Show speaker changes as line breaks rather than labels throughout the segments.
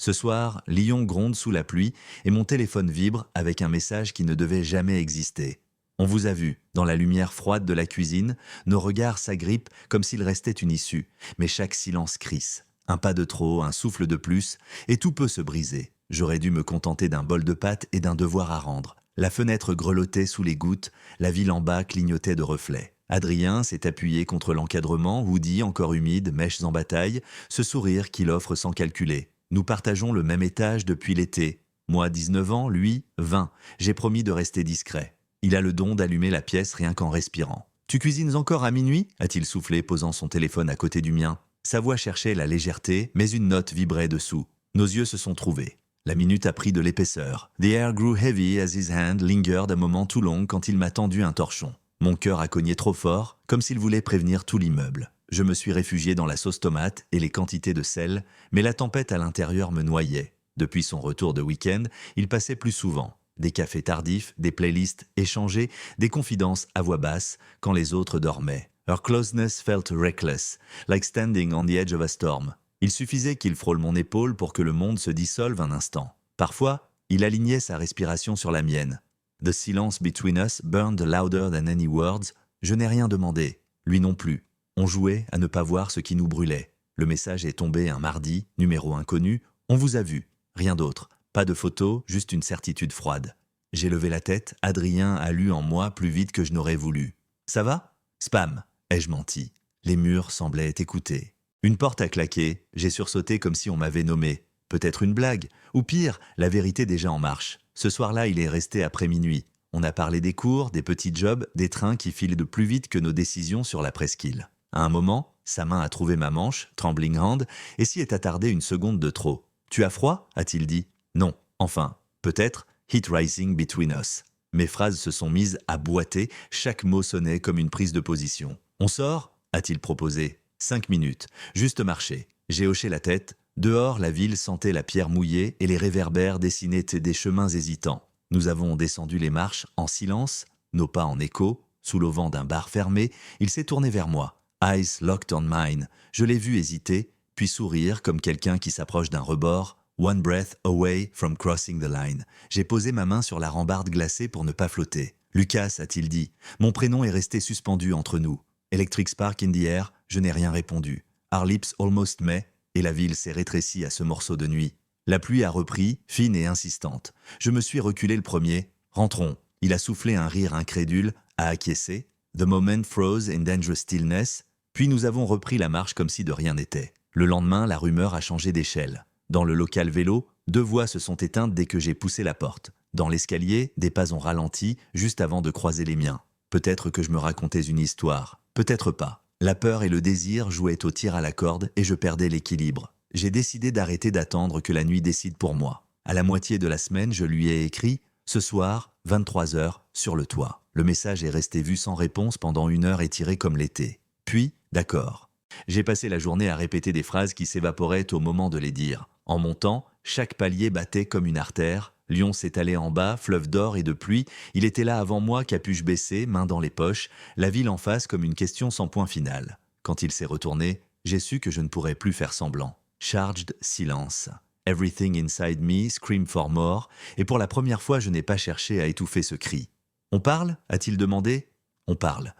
Ce soir, Lyon gronde sous la pluie et mon téléphone vibre avec un message qui ne devait jamais exister. On vous a vu, dans la lumière froide de la cuisine, nos regards s'agrippent comme s'il restait une issue, mais chaque silence crisse. Un pas de trop, un souffle de plus, et tout peut se briser. J'aurais dû me contenter d'un bol de pâtes et d'un devoir à rendre. La fenêtre grelottait sous les gouttes, la ville en bas clignotait de reflets. Adrien s'est appuyé contre l'encadrement, hoodie encore humide, mèches en bataille, ce sourire qu'il offre sans calculer. Nous partageons le même étage depuis l'été. Moi 19 ans, lui 20. J'ai promis de rester discret. Il a le don d'allumer la pièce rien qu'en respirant. « Tu cuisines encore à minuit ?» a-t-il soufflé, posant son téléphone à côté du mien. Sa voix cherchait la légèreté, mais une note vibrait dessous. Nos yeux se sont trouvés. La minute a pris de l'épaisseur. The air grew heavy as his hand lingered un moment tout long quand il m'a tendu un torchon. Mon cœur a cogné trop fort, comme s'il voulait prévenir tout l'immeuble. Je me suis réfugié dans la sauce tomate et les quantités de sel, mais la tempête à l'intérieur me noyait. Depuis son retour de week-end, il passait plus souvent. Des cafés tardifs, des playlists échangées, des confidences à voix basse quand les autres dormaient. Her closeness felt reckless, like standing on the edge of a storm. Il suffisait qu'il frôle mon épaule pour que le monde se dissolve un instant. Parfois, il alignait sa respiration sur la mienne. The silence between us burned louder than any words. Je n'ai rien demandé, lui non plus. On jouait à ne pas voir ce qui nous brûlait. Le message est tombé un mardi, numéro inconnu. On vous a vu, rien d'autre. Pas de photo, juste une certitude froide. J'ai levé la tête, Adrien a lu en moi plus vite que je n'aurais voulu. « Ça va ?» « Spam !» ai-je menti. Les murs semblaient écouter. Une porte a claqué, j'ai sursauté comme si on m'avait nommé. Peut-être une blague, ou pire, la vérité déjà en marche. Ce soir-là, il est resté après minuit. On a parlé des cours, des petits jobs, des trains qui filent de plus vite que nos décisions sur la presqu'île. À un moment, sa main a trouvé ma manche, trembling hand, et s'y est attardée une seconde de trop. « Tu as froid ?» a-t-il dit. Non, enfin, peut-être, heat rising between us. Mes phrases se sont mises à boiter, chaque mot sonnait comme une prise de position. On sort ? A-t-il proposé. 5 minutes, juste marcher. J'ai hoché la tête. Dehors, la ville sentait la pierre mouillée et les réverbères dessinaient des chemins hésitants. Nous avons descendu les marches en silence, nos pas en écho. Sous l'auvent d'un bar fermé, il s'est tourné vers moi. Eyes locked on mine. Je l'ai vu hésiter, puis sourire comme quelqu'un qui s'approche d'un rebord. One breath away from crossing the line. J'ai posé ma main sur la rambarde glacée pour ne pas flotter. Lucas, a-t-il dit. Mon prénom est resté suspendu entre nous. Electric spark in the air, je n'ai rien répondu. Our lips almost met, et la ville s'est rétrécie à ce morceau de nuit. La pluie a repris, fine et insistante. Je me suis reculé le premier. Rentrons. Il a soufflé un rire incrédule, a acquiescé. The moment froze in dangerous stillness. Puis nous avons repris la marche comme si de rien n'était. Le lendemain, la rumeur a changé d'échelle. Dans le local vélo, 2 voix se sont éteintes dès que j'ai poussé la porte. Dans l'escalier, des pas ont ralenti juste avant de croiser les miens. Peut-être que je me racontais une histoire. Peut-être pas. La peur et le désir jouaient au tir à la corde et je perdais l'équilibre. J'ai décidé d'arrêter d'attendre que la nuit décide pour moi. À la moitié de la semaine, je lui ai écrit « Ce soir, 23h, sur le toit ». Le message est resté vu sans réponse pendant 1 heure étirée comme l'été. Puis, d'accord. J'ai passé la journée à répéter des phrases qui s'évaporaient au moment de les dire. En montant, chaque palier battait comme une artère. Lyon s'étalait en bas, fleuve d'or et de pluie. Il était là avant moi, capuche baissée, main dans les poches, la ville en face comme une question sans point final. Quand il s'est retourné, j'ai su que je ne pourrais plus faire semblant. Charged silence. Everything inside me screamed for more, et pour la première fois, je n'ai pas cherché à étouffer ce cri. « On parle ?» a-t-il demandé. « On parle. »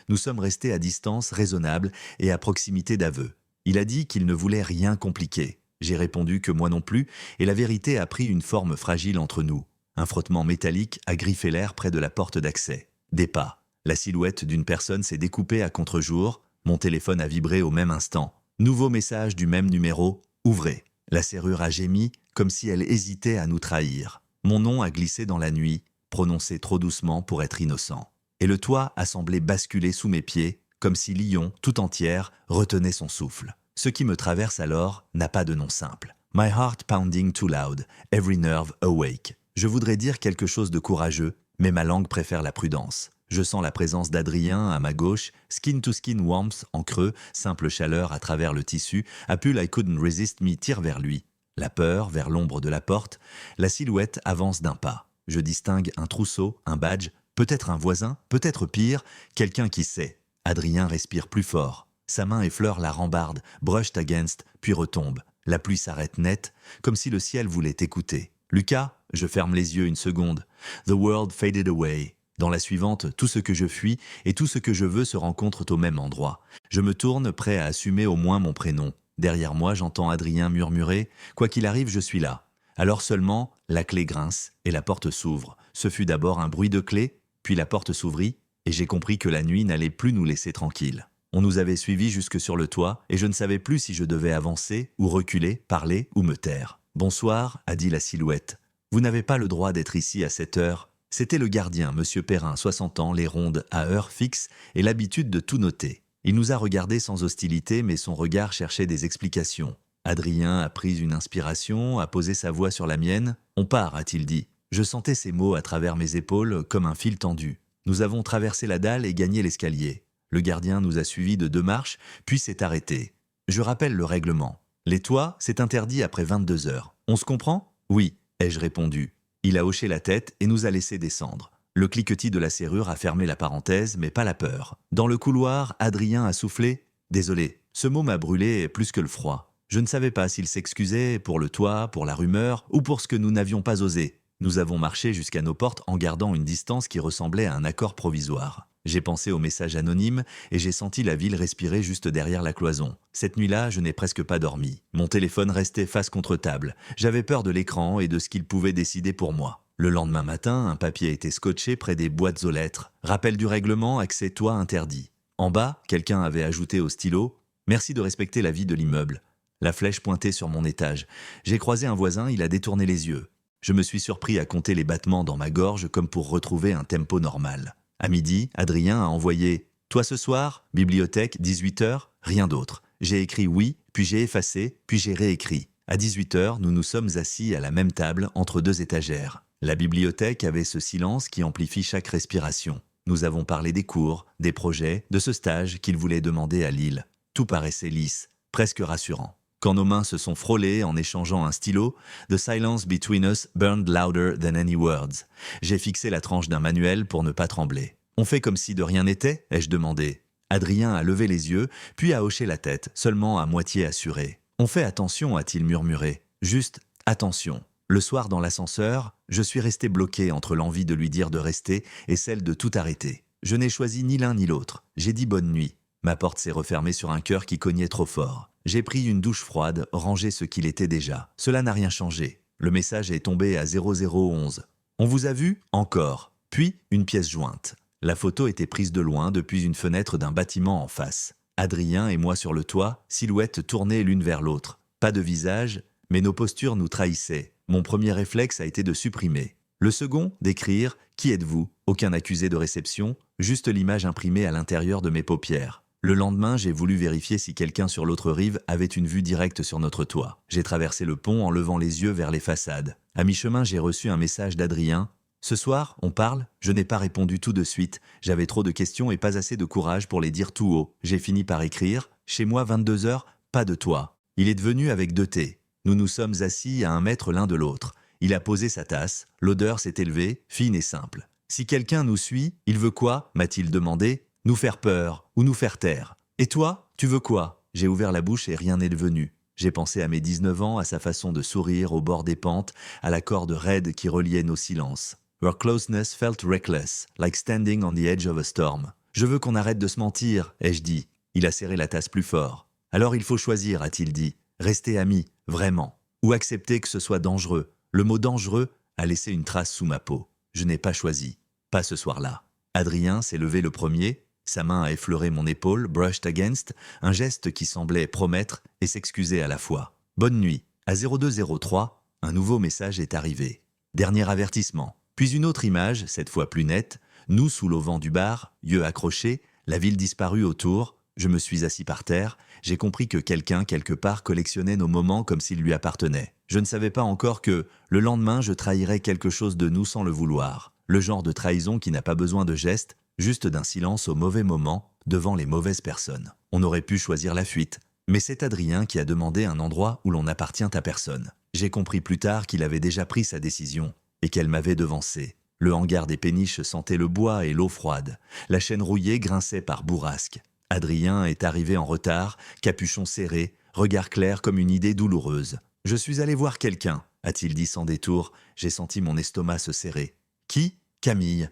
Nous sommes restés à distance raisonnable et à proximité d'aveu. Il a dit qu'il ne voulait rien compliquer. J'ai répondu que moi non plus, et la vérité a pris une forme fragile entre nous. Un frottement métallique a griffé l'air près de la porte d'accès. Des pas. La silhouette d'une personne s'est découpée à contre-jour. Mon téléphone a vibré au même instant. Nouveau message du même numéro. Ouvrez. La serrure a gémi, comme si elle hésitait à nous trahir. Mon nom a glissé dans la nuit, prononcé trop doucement pour être innocent. Et le toit a semblé basculer sous mes pieds, comme si Lyon, tout entière, retenait son souffle. Ce qui me traverse alors n'a pas de nom simple. My heart pounding too loud, every nerve awake. Je voudrais dire quelque chose de courageux, mais ma langue préfère la prudence. Je sens la présence d'Adrien à ma gauche, skin to skin warmth en creux, simple chaleur à travers le tissu, a pu I couldn't resist me tire vers lui. La peur, vers l'ombre de la porte, la silhouette avance d'un pas. Je distingue un trousseau, un badge, peut-être un voisin, peut-être pire, quelqu'un qui sait. Adrien respire plus fort. Sa main effleure la rambarde, brushed against, puis retombe. La pluie s'arrête net, comme si le ciel voulait écouter. « Lucas !» Je ferme les yeux une seconde. « The world faded away. » Dans la suivante, tout ce que je fuis et tout ce que je veux se rencontrent au même endroit. Je me tourne, prêt à assumer au moins mon prénom. Derrière moi, j'entends Adrien murmurer « Quoi qu'il arrive, je suis là ». Alors seulement, la clé grince et la porte s'ouvre. Ce fut d'abord un bruit de clé, puis la porte s'ouvrit et j'ai compris que la nuit n'allait plus nous laisser tranquilles. On nous avait suivis jusque sur le toit et je ne savais plus si je devais avancer ou reculer, parler ou me taire. « Bonsoir », a dit la silhouette. « Vous n'avez pas le droit d'être ici à cette heure. » C'était le gardien, Monsieur Perrin, 60 ans, les rondes à heure fixe et l'habitude de tout noter. Il nous a regardés sans hostilité, mais son regard cherchait des explications. Adrien a pris une inspiration, a posé sa voix sur la mienne. « On part », a-t-il dit. Je sentais ces mots à travers mes épaules comme un fil tendu. Nous avons traversé la dalle et gagné l'escalier. Le gardien nous a suivis de 2 marches, puis s'est arrêté. Je rappelle le règlement. Les toits, c'est interdit après 22 heures. On se comprend ? Oui, ai-je répondu. Il a hoché la tête et nous a laissé descendre. Le cliquetis de la serrure a fermé la parenthèse, mais pas la peur. Dans le couloir, Adrien a soufflé « Désolé ». Ce mot m'a brûlé plus que le froid. Je ne savais pas s'il s'excusait pour le toit, pour la rumeur ou pour ce que nous n'avions pas osé. Nous avons marché jusqu'à nos portes en gardant une distance qui ressemblait à un accord provisoire. J'ai pensé au message anonyme et j'ai senti la ville respirer juste derrière la cloison. Cette nuit-là, je n'ai presque pas dormi. Mon téléphone restait face contre table. J'avais peur de l'écran et de ce qu'il pouvait décider pour moi. Le lendemain matin, un papier a été scotché près des boîtes aux lettres. Rappel du règlement, accès toit interdit. En bas, quelqu'un avait ajouté au stylo « Merci de respecter la vie de l'immeuble ». La flèche pointait sur mon étage. J'ai croisé un voisin, il a détourné les yeux. Je me suis surpris à compter les battements dans ma gorge comme pour retrouver un tempo normal. À midi, Adrien a envoyé « Toi ce soir, bibliothèque, 18h, rien d'autre ». J'ai écrit « oui », puis j'ai effacé, puis j'ai réécrit. À 18h, nous nous sommes assis à la même table entre 2 étagères. La bibliothèque avait ce silence qui amplifie chaque respiration. Nous avons parlé des cours, des projets, de ce stage qu'il voulait demander à Lille. Tout paraissait lisse, presque rassurant. Quand nos mains se sont frôlées en échangeant un stylo, « The silence between us burned louder than any words ». J'ai fixé la tranche d'un manuel pour ne pas trembler. « On fait comme si de rien n'était ?» ai-je demandé. Adrien a levé les yeux, puis a hoché la tête, seulement à moitié assuré. « On fait attention », a-t-il murmuré. « Juste attention ». Le soir dans l'ascenseur, je suis resté bloqué entre l'envie de lui dire de rester et celle de tout arrêter. Je n'ai choisi ni l'un ni l'autre. J'ai dit bonne nuit. Ma porte s'est refermée sur un cœur qui cognait trop fort. J'ai pris une douche froide, rangé ce qu'il était déjà. Cela n'a rien changé. Le message est tombé à 0011. On vous a vu ? Encore. Puis, une pièce jointe. La photo était prise de loin depuis une fenêtre d'un bâtiment en face. Adrien et moi sur le toit, silhouettes tournées l'une vers l'autre. Pas de visage, mais nos postures nous trahissaient. Mon premier réflexe a été de supprimer. Le second, d'écrire « Qui êtes-vous » Aucun accusé de réception, juste l'image imprimée à l'intérieur de mes paupières. Le lendemain, j'ai voulu vérifier si quelqu'un sur l'autre rive avait une vue directe sur notre toit. J'ai traversé le pont en levant les yeux vers les façades. À mi-chemin, j'ai reçu un message d'Adrien. « Ce soir, on parle ?» Je n'ai pas répondu tout de suite. J'avais trop de questions et pas assez de courage pour les dire tout haut. J'ai fini par écrire « Chez moi, 22h, pas de toit. » Il est venu avec 2 thés. Nous nous sommes assis à 1 mètre l'un de l'autre. Il a posé sa tasse. L'odeur s'est élevée, fine et simple. « Si quelqu'un nous suit, il veut quoi ?» m'a-t-il demandé. « Nous faire peur ou nous faire taire. Et toi, tu veux quoi ?» J'ai ouvert la bouche et rien n'est devenu. J'ai pensé à mes 19 ans, à sa façon de sourire au bord des pentes, à la corde raide qui reliait nos silences. « Your closeness felt reckless, like standing on the edge of a storm. »« Je veux qu'on arrête de se mentir, » ai-je dit. Il a serré la tasse plus fort. « Alors il faut choisir, » a-t-il dit. « Rester amis, vraiment. Ou accepter que ce soit dangereux. » Le mot « dangereux » a laissé une trace sous ma peau. Je n'ai pas choisi. Pas ce soir-là. Adrien s'est levé le premier. Sa main a effleuré mon épaule, brushed against, un geste qui semblait promettre et s'excuser à la fois. « Bonne nuit. » À 0203, un nouveau message est arrivé. Dernier avertissement. Puis une autre image, cette fois plus nette. Nous sous l'auvent du bar, yeux accrochés, la ville disparue autour. Je me suis assis par terre. J'ai compris que quelqu'un, quelque part, collectionnait nos moments comme s'ils lui appartenaient. Je ne savais pas encore que, le lendemain, je trahirais quelque chose de nous sans le vouloir. Le genre de trahison qui n'a pas besoin de gestes, juste d'un silence au mauvais moment, devant les mauvaises personnes. On aurait pu choisir la fuite. Mais c'est Adrien qui a demandé un endroit où l'on n'appartient à personne. J'ai compris plus tard qu'il avait déjà pris sa décision et qu'elle m'avait devancé. Le hangar des péniches sentait le bois et l'eau froide. La chaîne rouillée grinçait par bourrasque. Adrien est arrivé en retard, capuchon serré, regard clair comme une idée douloureuse. « Je suis allé voir quelqu'un », a-t-il dit sans détour. J'ai senti mon estomac se serrer. « Qui ?»« Camille. »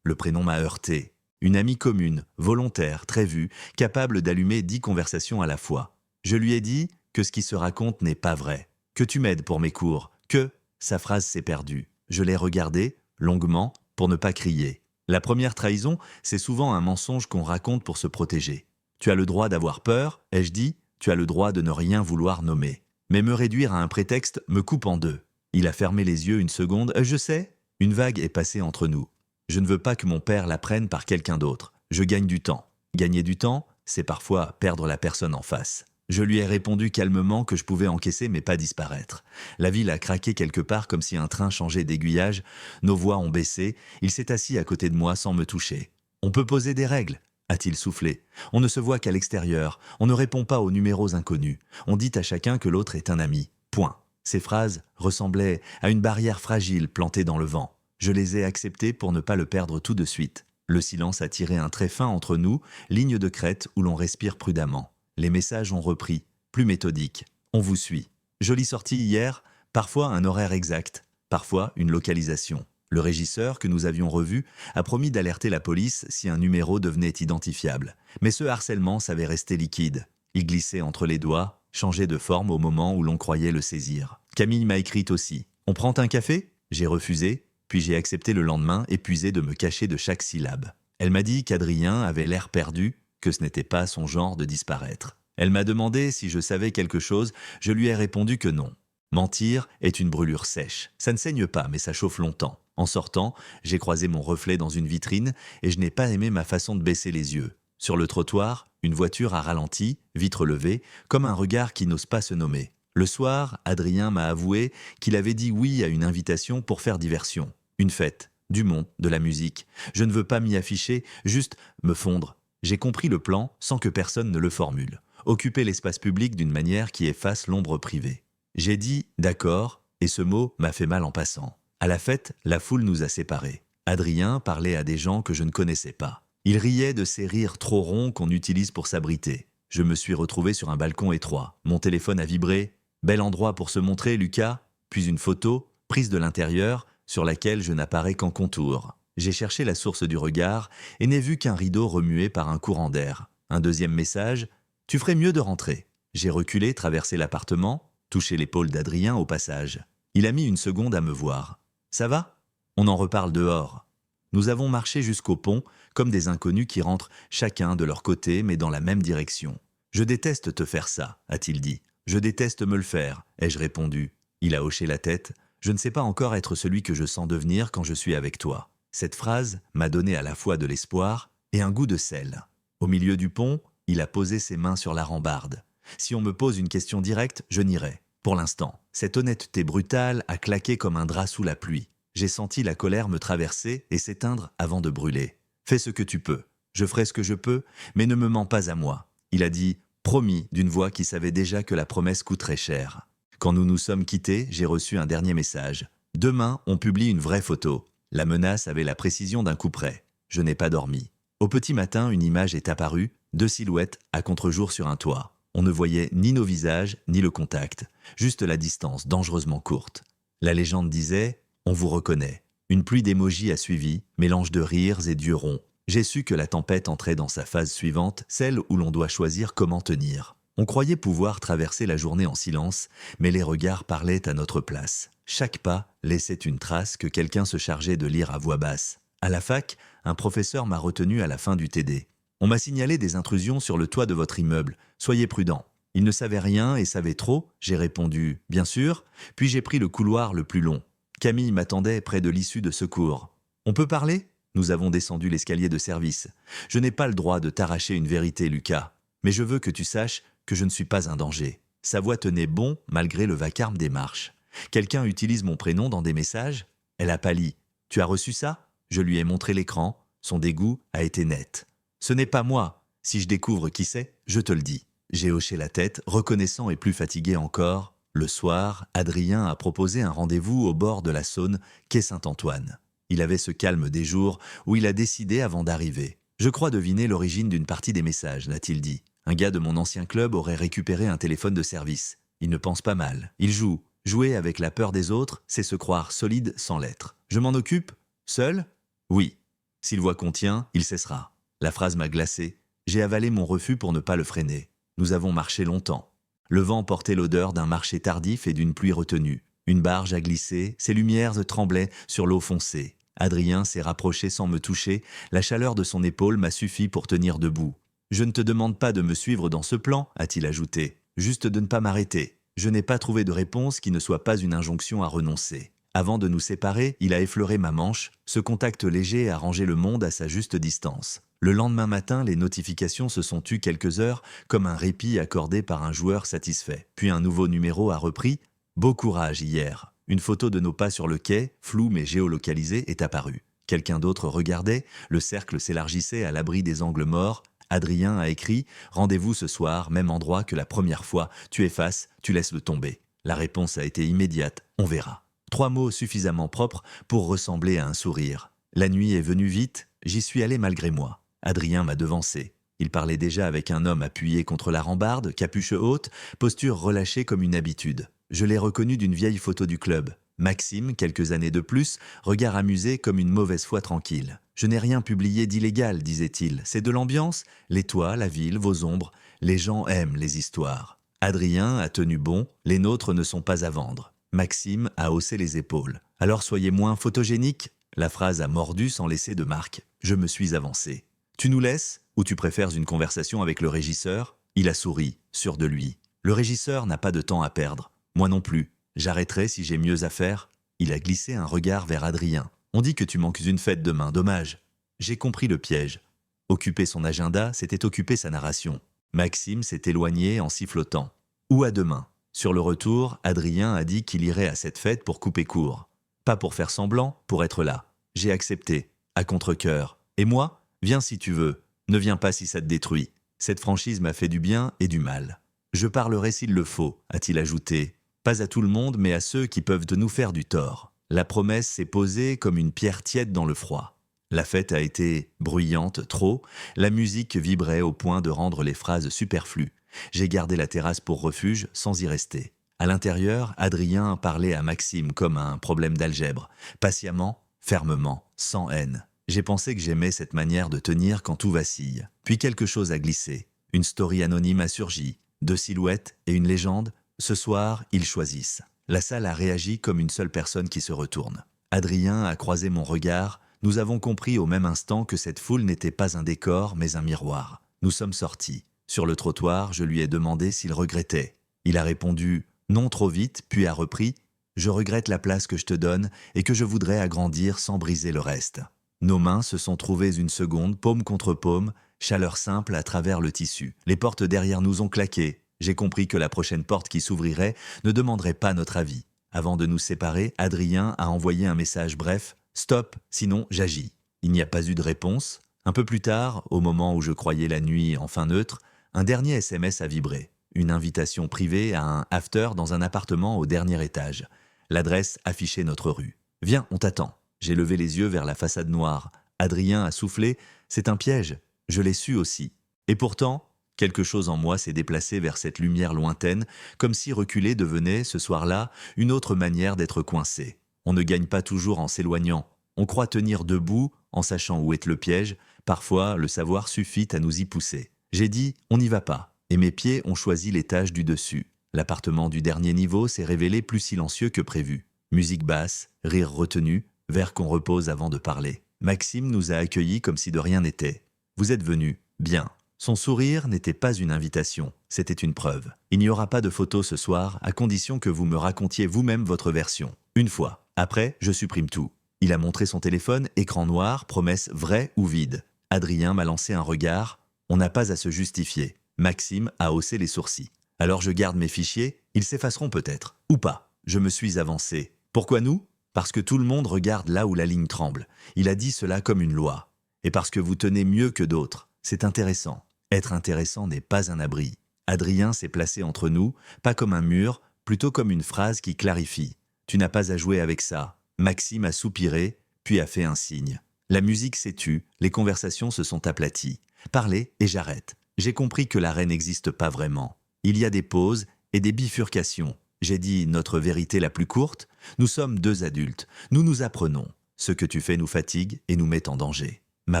Le prénom m'a heurté. Une amie commune, volontaire, très vue, capable d'allumer 10 conversations à la fois. Je lui ai dit que ce qui se raconte n'est pas vrai, que tu m'aides pour mes cours, que… Sa phrase s'est perdue. Je l'ai regardée, longuement, pour ne pas crier. La première trahison, c'est souvent un mensonge qu'on raconte pour se protéger. Tu as le droit d'avoir peur, ai-je dit, tu as le droit de ne rien vouloir nommer. Mais me réduire à un prétexte me coupe en deux. Il a fermé les yeux une seconde. Je sais, une vague est passée entre nous. Je ne veux pas que mon père l'apprenne par quelqu'un d'autre. Je gagne du temps. Gagner du temps, c'est parfois perdre la personne en face. Je lui ai répondu calmement que je pouvais encaisser mais pas disparaître. La ville a craqué quelque part comme si un train changeait d'aiguillage. Nos voix ont baissé. Il s'est assis à côté de moi sans me toucher. « On peut poser des règles », a-t-il soufflé. « On ne se voit qu'à l'extérieur. On ne répond pas aux numéros inconnus. On dit à chacun que l'autre est un ami. Point. » Ces phrases ressemblaient à une barrière fragile plantée dans le vent. Je les ai acceptées pour ne pas le perdre tout de suite. Le silence a tiré un trait fin entre nous, ligne de crête où l'on respire prudemment. Les messages ont repris, plus méthodiques. On vous suit. Jolie sortie hier, parfois un horaire exact, parfois une localisation. Le régisseur, que nous avions revu, a promis d'alerter la police si un numéro devenait identifiable. Mais ce harcèlement savait rester liquide. Il glissait entre les doigts, changeait de forme au moment où l'on croyait le saisir. Camille m'a écrit aussi. « On prend un café ?» J'ai refusé, puis j'ai accepté le lendemain, épuisé de me cacher de chaque syllabe. Elle m'a dit qu'Adrien avait l'air perdu, que ce n'était pas son genre de disparaître. Elle m'a demandé si je savais quelque chose, je lui ai répondu que non. Mentir est une brûlure sèche. Ça ne saigne pas, mais ça chauffe longtemps. En sortant, j'ai croisé mon reflet dans une vitrine et je n'ai pas aimé ma façon de baisser les yeux. Sur le trottoir, une voiture a ralenti, vitre levée, comme un regard qui n'ose pas se nommer. Le soir, Adrien m'a avoué qu'il avait dit oui à une invitation pour faire diversion. Une fête, du monde, de la musique. Je ne veux pas m'y afficher, juste me fondre. J'ai compris le plan sans que personne ne le formule. Occuper l'espace public d'une manière qui efface l'ombre privée. J'ai dit « d'accord » et ce mot m'a fait mal en passant. À la fête, la foule nous a séparés. Adrien parlait à des gens que je ne connaissais pas. Il riait de ces rires trop ronds qu'on utilise pour s'abriter. Je me suis retrouvé sur un balcon étroit. Mon téléphone a vibré. Bel endroit pour se montrer, Lucas. Puis une photo, prise de l'intérieur, sur laquelle je n'apparais qu'en contour. J'ai cherché la source du regard et n'ai vu qu'un rideau remué par un courant d'air. Un deuxième message, « Tu ferais mieux de rentrer ». J'ai reculé, traversé l'appartement, touché l'épaule d'Adrien au passage. Il a mis une seconde à me voir. « Ça va ? On en reparle dehors ». Nous avons marché jusqu'au pont, comme des inconnus qui rentrent chacun de leur côté mais dans la même direction. « Je déteste te faire ça », a-t-il dit. « Je déteste me le faire », ai-je répondu. Il a hoché la tête. « Je ne sais pas encore être celui que je sens devenir quand je suis avec toi ». Cette phrase m'a donné à la fois de l'espoir et un goût de sel. Au milieu du pont, il a posé ses mains sur la rambarde. Si on me pose une question directe, je nierai. Pour l'instant, cette honnêteté brutale a claqué comme un drap sous la pluie. J'ai senti la colère me traverser et s'éteindre avant de brûler. Fais ce que tu peux. Je ferai ce que je peux, mais ne me mens pas à moi. Il a dit, promis, d'une voix qui savait déjà que la promesse coûterait cher. Quand nous nous sommes quittés, j'ai reçu un dernier message. Demain, on publie une vraie photo. La menace avait la précision d'un coup près. Je n'ai pas dormi. Au petit matin, une image est apparue, 2 silhouettes à contre-jour sur un toit. On ne voyait ni nos visages, ni le contact, juste la distance dangereusement courte. La légende disait « On vous reconnaît ». Une pluie d'émojis a suivi, mélange de rires et d'yeux ronds. J'ai su que la tempête entrait dans sa phase suivante, celle où l'on doit choisir comment tenir. On croyait pouvoir traverser la journée en silence, mais les regards parlaient à notre place. Chaque pas laissait une trace que quelqu'un se chargeait de lire à voix basse. À la fac, un professeur m'a retenu à la fin du TD. « On m'a signalé des intrusions sur le toit de votre immeuble. Soyez prudent. » Il ne savait rien et savait trop. J'ai répondu « Bien sûr ». Puis j'ai pris le couloir le plus long. Camille m'attendait près de l'issue de secours. « On peut parler ?» Nous avons descendu l'escalier de service. « Je n'ai pas le droit de t'arracher une vérité, Lucas. Mais je veux que tu saches que je ne suis pas un danger. » Sa voix tenait bon malgré le vacarme des marches. « Quelqu'un utilise mon prénom dans des messages ?» Elle a pâli. « Tu as reçu ça ?» Je lui ai montré l'écran. Son dégoût a été net. « Ce n'est pas moi. Si je découvre qui c'est, je te le dis. » J'ai hoché la tête, reconnaissant et plus fatigué encore. Le soir, Adrien a proposé un rendez-vous au bord de la Saône, quai Saint-Antoine. Il avait ce calme des jours où il a décidé avant d'arriver. « Je crois deviner l'origine d'une partie des messages », n'a-t-il dit. Un gars de mon ancien club aurait récupéré un téléphone de service. Il ne pense pas mal. Il joue. Jouer avec la peur des autres, c'est se croire solide sans l'être. Je m'en occupe? Seul? Oui. S'il voit qu'on tient, il cessera. La phrase m'a glacé. J'ai avalé mon refus pour ne pas le freiner. Nous avons marché longtemps. Le vent portait l'odeur d'un marché tardif et d'une pluie retenue. Une barge a glissé, ses lumières tremblaient sur l'eau foncée. Adrien s'est rapproché sans me toucher, la chaleur de son épaule m'a suffi pour tenir debout. « Je ne te demande pas de me suivre dans ce plan », a-t-il ajouté, « juste de ne pas m'arrêter. » Je n'ai pas trouvé de réponse qui ne soit pas une injonction à renoncer. Avant de nous séparer, il a effleuré ma manche, ce contact léger a rangé le monde à sa juste distance. Le lendemain matin, les notifications se sont tues quelques heures, comme un répit accordé par un joueur satisfait. Puis un nouveau numéro a repris « Beau courage hier ». Une photo de nos pas sur le quai, floue mais géolocalisée, est apparue. Quelqu'un d'autre regardait, le cercle s'élargissait à l'abri des angles morts. Adrien a écrit « Rendez-vous ce soir, même endroit que la première fois, tu effaces, tu laisses le tomber ». La réponse a été immédiate, on verra. 3 mots suffisamment propres pour ressembler à un sourire. La nuit est venue vite, j'y suis allé malgré moi. Adrien m'a devancé. Il parlait déjà avec un homme appuyé contre la rambarde, capuche haute, posture relâchée comme une habitude. Je l'ai reconnu d'une vieille photo du club. Maxime, quelques années de plus, regard amusé comme une mauvaise foi tranquille. « Je n'ai rien publié d'illégal, disait-il. C'est de l'ambiance, les toits, la ville, vos ombres. Les gens aiment les histoires. » Adrien a tenu bon, les nôtres ne sont pas à vendre. Maxime a haussé les épaules. « Alors soyez moins photogénique ?» La phrase a mordu sans laisser de marque. Je me suis avancé. « Tu nous laisses ou tu préfères une conversation avec le régisseur ?» Il a souri, sûr de lui. Le régisseur n'a pas de temps à perdre. Moi non plus. J'arrêterai si j'ai mieux à faire. Il a glissé un regard vers Adrien. On dit que tu manques une fête demain, dommage. J'ai compris le piège. Occuper son agenda, c'était occuper sa narration. Maxime s'est éloigné en sifflotant. Ou à demain. Sur le retour, Adrien a dit qu'il irait à cette fête pour couper court. Pas pour faire semblant, pour être là. J'ai accepté, à contre-cœur. Et moi, viens si tu veux. Ne viens pas si ça te détruit. Cette franchise m'a fait du bien et du mal. Je parlerai s'il le faut, a-t-il ajouté. Pas à tout le monde, mais à ceux qui peuvent nous faire du tort. La promesse s'est posée comme une pierre tiède dans le froid. La fête a été bruyante, trop. La musique vibrait au point de rendre les phrases superflues. J'ai gardé la terrasse pour refuge, sans y rester. À l'intérieur, Adrien parlait à Maxime comme à un problème d'algèbre. Patiemment, fermement, sans haine. J'ai pensé que j'aimais cette manière de tenir quand tout vacille. Puis quelque chose a glissé. Une story anonyme a surgi. 2 silhouettes et une légende. Ce soir, ils choisissent. La salle a réagi comme une seule personne qui se retourne. Adrien a croisé mon regard. Nous avons compris au même instant que cette foule n'était pas un décor, mais un miroir. Nous sommes sortis. Sur le trottoir, je lui ai demandé s'il regrettait. Il a répondu « non trop vite », puis a repris « je regrette la place que je te donne et que je voudrais agrandir sans briser le reste ». Nos mains se sont trouvées une seconde, paume contre paume, chaleur simple à travers le tissu. Les portes derrière nous ont claqué. J'ai compris que la prochaine porte qui s'ouvrirait ne demanderait pas notre avis. Avant de nous séparer, Adrien a envoyé un message bref « Stop, sinon j'agis ». Il n'y a pas eu de réponse. Un peu plus tard, au moment où je croyais la nuit enfin neutre, un dernier SMS a vibré. Une invitation privée à un after dans un appartement au dernier étage. L'adresse affichait notre rue. « Viens, on t'attend ». J'ai levé les yeux vers la façade noire. Adrien a soufflé « C'est un piège ». Je l'ai su aussi. Et pourtant, quelque chose en moi s'est déplacé vers cette lumière lointaine, comme si reculer devenait, ce soir-là, une autre manière d'être coincé. On ne gagne pas toujours en s'éloignant. On croit tenir debout en sachant où est le piège. Parfois, le savoir suffit à nous y pousser. J'ai dit « on n'y va pas ». Et mes pieds ont choisi l'étage du dessus. L'appartement du dernier niveau s'est révélé plus silencieux que prévu. Musique basse, rire retenu, vers qu'on repose avant de parler. Maxime nous a accueillis comme si de rien n'était. « Vous êtes venus. Bien. » Son sourire n'était pas une invitation, c'était une preuve. Il n'y aura pas de photos ce soir, à condition que vous me racontiez vous-même votre version. Une fois. Après, je supprime tout. Il a montré son téléphone, écran noir, promesse vraie ou vide. Adrien m'a lancé un regard. On n'a pas à se justifier. Maxime a haussé les sourcils. Alors je garde mes fichiers, ils s'effaceront peut-être. Ou pas. Je me suis avancé. Pourquoi nous ? Parce que tout le monde regarde là où la ligne tremble. Il a dit cela comme une loi. Et parce que vous tenez mieux que d'autres. C'est intéressant. Être intéressant n'est pas un abri. Adrien s'est placé entre nous, pas comme un mur, plutôt comme une phrase qui clarifie. Tu n'as pas à jouer avec ça. Maxime a soupiré, puis a fait un signe. La musique s'est tue, les conversations se sont aplaties. Parlez et j'arrête. J'ai compris que l'arrêt n'existe pas vraiment. Il y a des pauses et des bifurcations. J'ai dit notre vérité la plus courte. Nous sommes deux adultes. Nous nous apprenons. Ce que tu fais nous fatigue et nous met en danger. Ma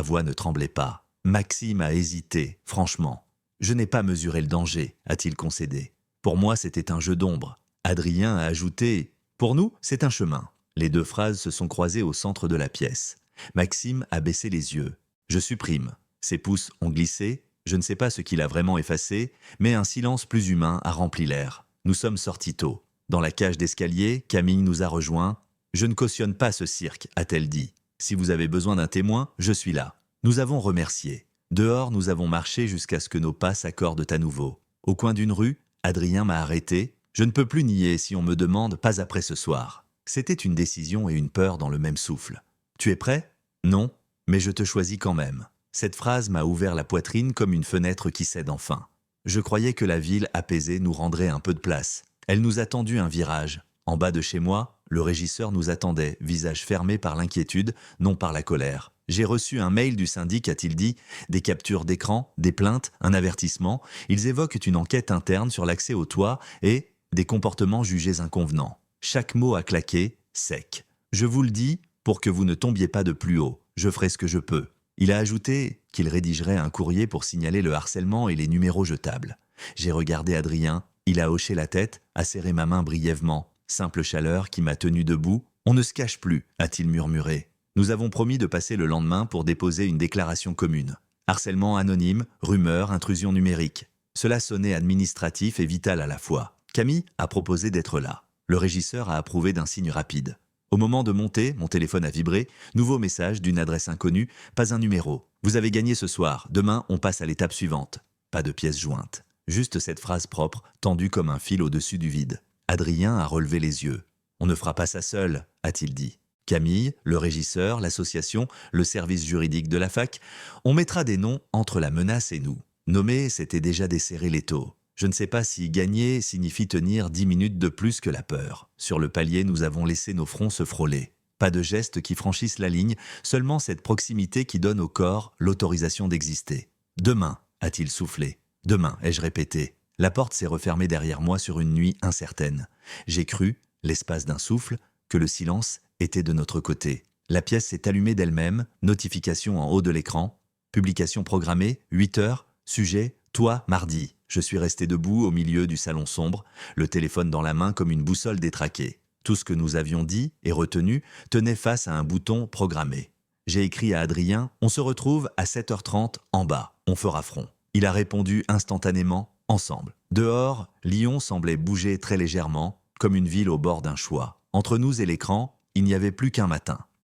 voix ne tremblait pas. Maxime a hésité, franchement. Je n'ai pas mesuré le danger, a-t-il concédé. Pour moi, c'était un jeu d'ombre. Adrien a ajouté « Pour nous, c'est un chemin ». Les deux phrases se sont croisées au centre de la pièce. Maxime a baissé les yeux. Je supprime. Ses pouces ont glissé. Je ne sais pas ce qu'il a vraiment effacé, mais un silence plus humain a rempli l'air. Nous sommes sortis tôt. Dans la cage d'escalier, Camille nous a rejoints. « Je ne cautionne pas ce cirque », a-t-elle dit. « Si vous avez besoin d'un témoin, je suis là. » Nous avons remercié. Dehors, nous avons marché jusqu'à ce que nos pas s'accordent à nouveau. Au coin d'une rue, Adrien m'a arrêté. Je ne peux plus nier si on me demande « pas après ce soir ». C'était une décision et une peur dans le même souffle. « Tu es prêt ?»« Non, mais je te choisis quand même. » Cette phrase m'a ouvert la poitrine comme une fenêtre qui cède enfin. Je croyais que la ville apaisée nous rendrait un peu de place. Elle nous a tendu un virage. En bas de chez moi, le régisseur nous attendait, visage fermé par l'inquiétude, non par la colère. J'ai reçu un mail du syndic, a-t-il dit, des captures d'écran, des plaintes, un avertissement. Ils évoquent une enquête interne sur l'accès au toit et des comportements jugés inconvenants. Chaque mot a claqué, sec. Je vous le dis, pour que vous ne tombiez pas de plus haut. Je ferai ce que je peux. Il a ajouté qu'il rédigerait un courrier pour signaler le harcèlement et les numéros jetables. J'ai regardé Adrien, il a hoché la tête, a serré ma main brièvement. Simple chaleur qui m'a tenu debout. On ne se cache plus, a-t-il murmuré. Nous avons promis de passer le lendemain pour déposer une déclaration commune. Harcèlement anonyme, rumeur, intrusion numérique. Cela sonnait administratif et vital à la fois. Camille a proposé d'être là. Le régisseur a approuvé d'un signe rapide. Au moment de monter, mon téléphone a vibré. Nouveau message d'une adresse inconnue, pas un numéro. Vous avez gagné ce soir. Demain, on passe à l'étape suivante. Pas de pièce jointe. Juste cette phrase propre, tendue comme un fil au-dessus du vide. Adrien a relevé les yeux. On ne fera pas ça seul, a-t-il dit. Camille, le régisseur, l'association, le service juridique de la fac, on mettra des noms entre la menace et nous. Nommer, c'était déjà desserrer l'étau. Je ne sais pas si gagner signifie tenir 10 minutes de plus que la peur. Sur le palier, nous avons laissé nos fronts se frôler. Pas de gestes qui franchissent la ligne, seulement cette proximité qui donne au corps l'autorisation d'exister. « Demain », a-t-il soufflé. « Demain », ai-je répété. La porte s'est refermée derrière moi sur une nuit incertaine. J'ai cru, l'espace d'un souffle, que le silence était de notre côté. La pièce s'est allumée d'elle-même, notification en haut de l'écran. Publication programmée, 8 heures, sujet, toi, mardi. Je suis resté debout au milieu du salon sombre, le téléphone dans la main comme une boussole détraquée. Tout ce que nous avions dit et retenu tenait face à un bouton programmé. J'ai écrit à Adrien, on se retrouve à 7h30 en bas, on fera front. Il a répondu instantanément, ensemble. Dehors, Lyon semblait bouger très légèrement, comme une ville au bord d'un choix. Entre nous et l'écran, il n'y avait plus qu'un matin.